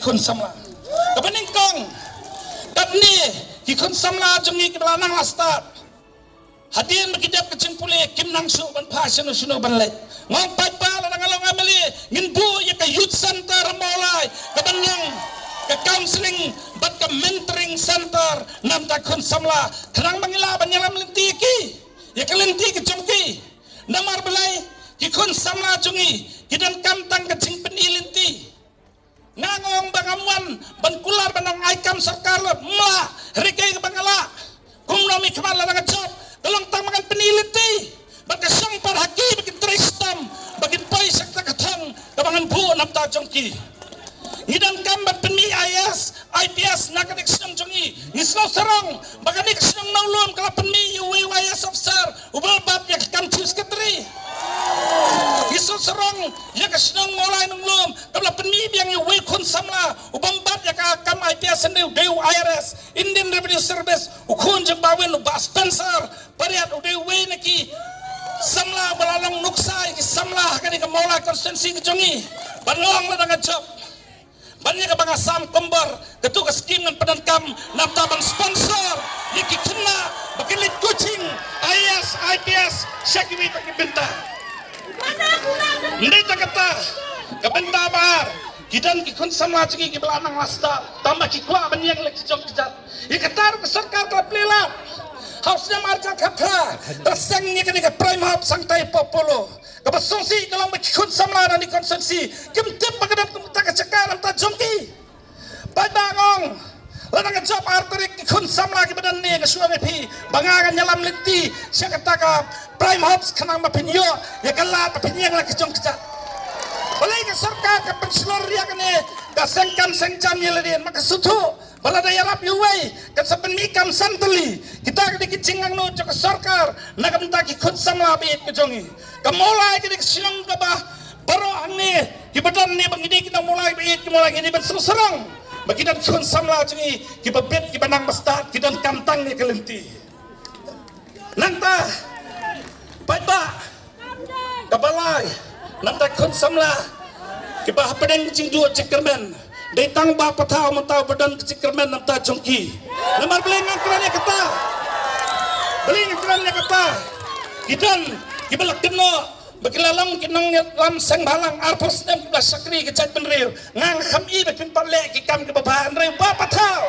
คนสำลากับเป็นกองกับนี่ที่คนสำลาจงนี้กับนางลาสตาร์hadian berkidap kecing pulih kim nang su ban pa seno seno ban le ngong pa pa la nang along ameli ngin bu ya ka youth center molai ka banang ka counseling bat ka mentoring center nam ta kon samla khrang mangila ban yalam lenti ki ya ka lenti ki chongki namar belai ki kon samla chungi kidan kam tang kecing penilenti ngangong bangamuan ban kular banang aikam sarkar ma rikai bangala kumnomi khamal la nang job dalam tangan peniliti bagi sang para hakim bagi tristam bagi pai sakta katang kabangan bu napta jongki ngidam kambat penmi IS IPS nakadik senang jongi ngisno serang baganik senang naulum kala penmi UWIS officer ubal bab yak kam chus ketri ngisno serang yak senang mulai nunglum kala penmi biang UW kun samla ubang bab yak kam IPS sendeu deu IRS Indian Revenue Service ukun jeng bawin ubah Spencer pariat UW naki samla balalang nuksai ki samla kani ka mulai konstitusi kejongi banong la dengan job banyak bang asam kombar ketua skim dengan pedankam nafta bang sponsor yaki kena bakilit coaching IS IPS syakiwi pakai benta ndita kata kabenta bar kidan ki kun samla cigi ki belanang lasta tambah ki kwa banyang lek jok jat ikatar ke sarkar ka plela harusnya marja kata tersangnya kini ke prime hub sangtai popolo kapasongsi kalau mekikun samla dan di konsumsi kemtip bagedap kumta kecekar amta jongki pai bangong lanang job arterik kikun samla ki badan ni ke suami pi bangangan nyalam leti siya kata ka prime hub kanang mapinyo ya kala papinyang laki jong kejat balai ke sarkar ke penselor ya kene ka sengkam sengjam yeledian maka sutu balada yarap yuway kat saben mikam santeli kita ke cingang no ke sarkar nagam ta ki khud samla bi ke jongi kamolai ke silang ka ba baro anne ki badan ni bangini kita mulai bi ki mulai ini ben serang bagi dan khud samla jongi ki babet ki banang mastat ki dan kamtang ni kelenti nanta pada kabalai nanta khud samla ki bah pedeng cing dua cekermen datang bapa tahu mentau badan kecil kermen namta jongki lemar belengang kerannya kata belengang kerannya kata kidan kibalak keno bagilalang kinang lam sang balang arpos nem kiblas sakri kecaj benril ngang khami bekin parle kikam ke babahan reu bapa tahu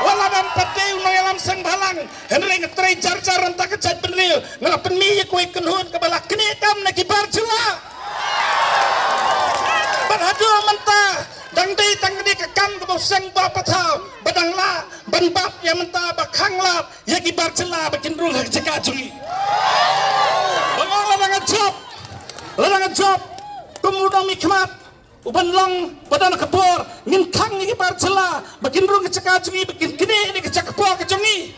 wala dan pateu nangalam sang balang henry ngetrai jar-jar anta kecaj benril ngalapen mi kue kenhun kebalak kene kam na kibar jela berhadu mentah dang di tang di kekam ke boseng bapa tahu badang la ban bab yang mentah bakang la ya kibar jela bikin rung hak ceka jungi bangong larangan job kemudian mikmat uban long badan kebor ngin kang ni kibar jela bikin rung hak ceka jungi bikin kini ni kecak kebor ke jungi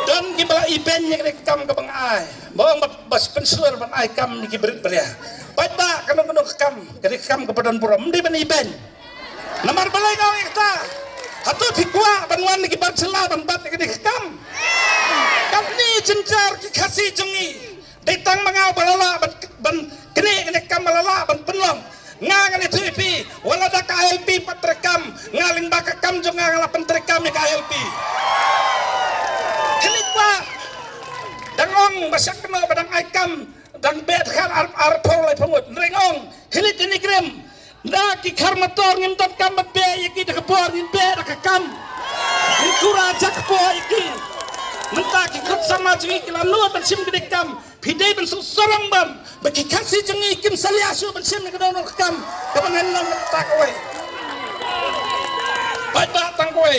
dan kibala iben yang kekam ke bang ai bawang bas penselur ban ai kam ni kiberit beria baik kanu kekam dari kekam ke badan pura mesti ban iben namar balai kau kita hatu fikwa banwan ni kibar jela ban bat ni kekam kam ni jenjar ki kasih jungi datang mangau balala ban kini kam balala ban penlong ngangan itu ipi wala da KLP patrekam ngaling baka kam jong ngala pentrekam ni KLP kelikwa dangong basak kena badang aikam dang bet khar arpol lai pamut rengong hilit ini krem na ki khar motor ngim tot kam be yaki de kebor ngim be da kam ngim kura jak po iki menta ki khut sama jingi kila nu ban sim gede kam pidai ban sorang ban bagi kasih jingi kim saliasu ban sim ke dono kam kabangan nom tak kowe pada tang kowe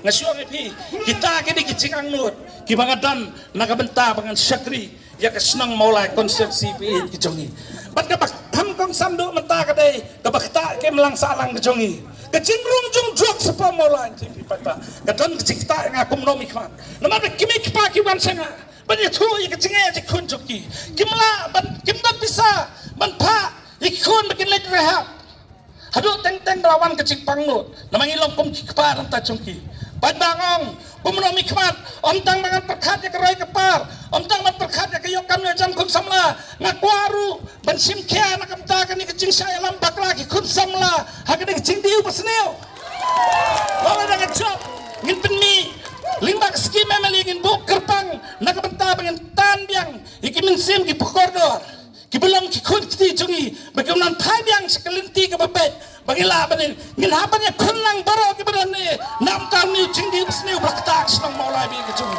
ngasuang pi kita kini kicingang nut kibagadan nagabenta bangan syakri ya kesenang mulai konsepsi pi kijongi bat kabak tham kong sandu menta kadai kabak ta ke melang salang kijongi kecingrung jung jok sepa mulai pi pada kadon kicikta ngakum nomi kmat nama kimi kipa kiwan sanga banyak tu ya kicinge jikun joki kimla ban kimdan bisa ban pa ikun bikin lek rehab hadu teng-teng lawan kecik pangnut namang ilong kum kipar anta jongki Pat bangong, pemenuhi khmat, tang mangan perkat ya kerai kepar, tang man perkat ya kayok kami jam kun samla, ngakwaru, ban simkia nakam takan ni kecing saya lambak lagi kun samla, hakan ni kecing diu pasneo. Lalu dengan job, ngin penmi, limbak skim memang ingin buk kerpang, nakam takan tan biang, ikimin sim ki pukordor, ki belang ki kun kiti jungi, bagaimana pai biang sekelinti ke bebek. Bagilah benih, nginapannya kunlang baru kebenaran nam tahun ni cingdi besniu berketak senang maulai bagi kecung.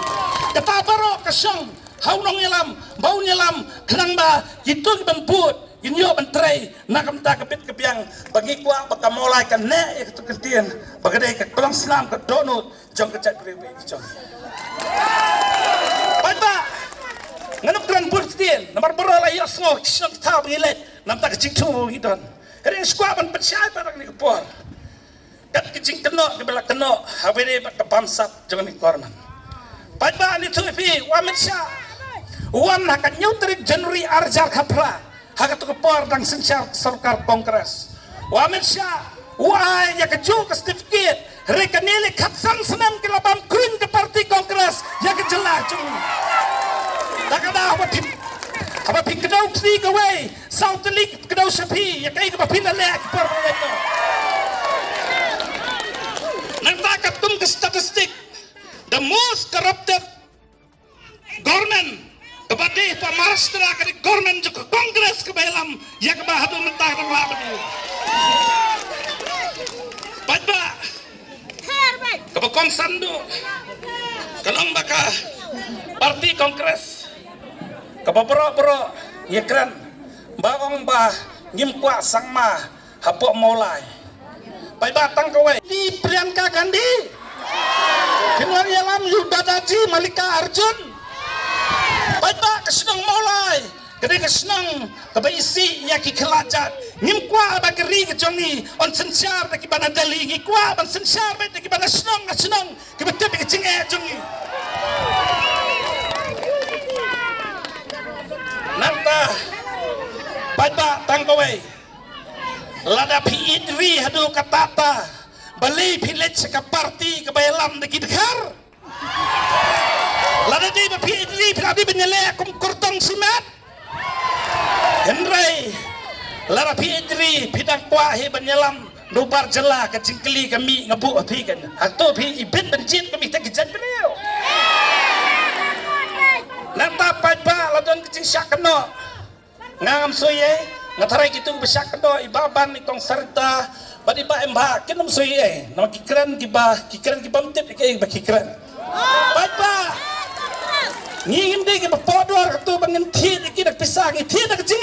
Kata baru kesong, haunong nyelam, bau nyelam, kenang ba, gitu kebemput, ginyo bentrai, nakam tak kepit kepiang, bagi kuah baka maulai kan ne itu ketian, bagadai ke pelang selam ke donut, jong kecak beri kecung. Baiklah, nganuk keren burtian, nomor berolah yosngok, kisah tahu bilet, nam tak kecing tu gitu. Kering sekuat pun percaya pada ni kepor. Kat kecing kena, kebelak kena. Habis ni ke pamsat jangan dikeluarkan. Pada ni tu fi, wamit sya. Wan hakat nyutrik Januari arjar kapra. Hakat tu kepor dang sencar sarkar kongres. Wamit sya. Wah, ya keju ke certificate. Reka nilai kapsan senam ke labam green ke parti kongres. Ya kejelah cung. Tak ada apa tim. Apa ping kedau tri gawe, South League kedau sapi, ya kai ke bapina lek per itu. Nang takat tum ke statistik, the most corrupted government kepada Pak Maharashtra ke government juga kongres ke belam, ya ke bahadu mentah dan laban itu. Pada ke Kong Sandu, kenang baka parti kongres. Kapapro ya keren baong ba ngimkwa sangma hapok mulai pai batang kowe di Priyanka Gandhi kinwar yalam Yudhadaji Malika Arjun pai ba kesenang mulai kede kesenang kebaisi ya ki kelajat ngimkwa ba keri kejongi on sensar de kibana dali ngikwa ban sensar be de kibana senang kebete be kecenge jongi nanta pada tangkawai lada pi idri hadu katata beli pilet seka parti ke bayalam de kidhar lada di pi idri piladi benyele kum kurtong simat henrai lada pi idri pidang kuahi benyelam dubar jela ke cingkeli kami ngebu api kan atau pi ibin bencit kami tak kejan beliau nanta pada ladon kecing syak kena ngam soye ngatarai gitu besyak kena ibaban itong serta badi ba emba kenum soye nama kikran kiba mtip ke kikran pada ngingin de ke podor ketu bangenthi iki dak pisah iki dak kecing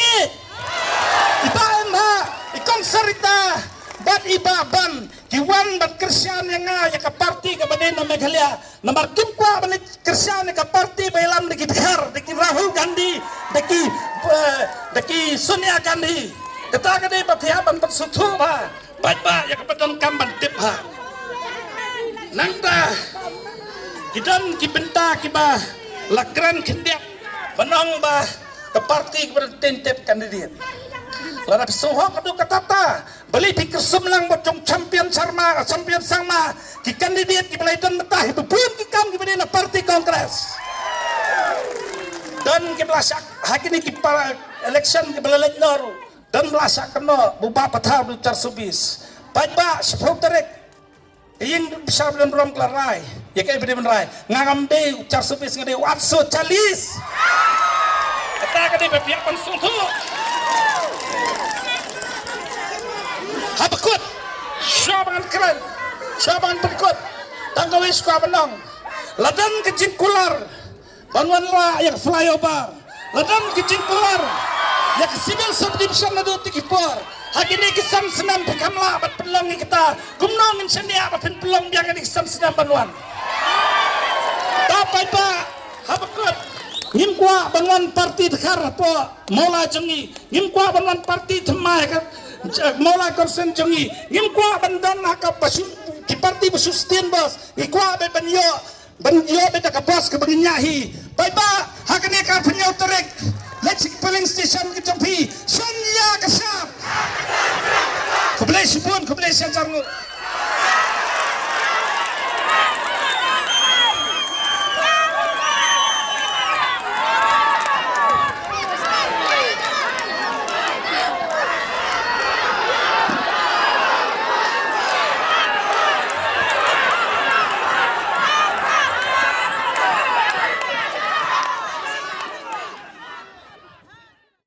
iba emba ikong serta bat ibaban kiwan bat kersian yang ya ke parti ke badan Meghalaya nomor kim kwa banit kersian ke parti belam de Bihar de Rahul Gandhi de Sonia Gandhi kata kade batia ban sutu ba ya ke badan kamban tip ha nangta kidan ki benta ki ba lakran kindiak banong ba ke parti ke tentep kandidat lara pisuho kadu katata beli pikir semlang bocong champion sangma ki kandidat ki belaitan metah bebun ki kam ki bedena parti kongres dan ki belasak hakini ki para election ki belalek noru dan belasak kena buba patah du tersubis baik sepuluh tarik ing besar dan rom kelarai ya kai bede menrai ngambe tersubis ngade watso calis kata kade bepiak konsultu habakut syabangan keren syabangan berikut tanggawi suka benang ladan kecing kular banwan la yang flyover ladan kecing kular yang civil subdivision nadu tikipor hakini kisam senam pekamla bat pelong kita kumnong insania bat pelong biang ni kisam senam banwan tapai pa habakut ngimkwa banwan parti dekhar po mola jengi ngimkwa banwan parti themai kan mola konsen jongi ngimkwa bandan haka basu ki parti basustin bos ngikwa be banyo be ka bos ke baginyahi bye ba hakane ka penyo terek let's polling station ke jampi sonya kasap kublai sipun kublai sanjarngu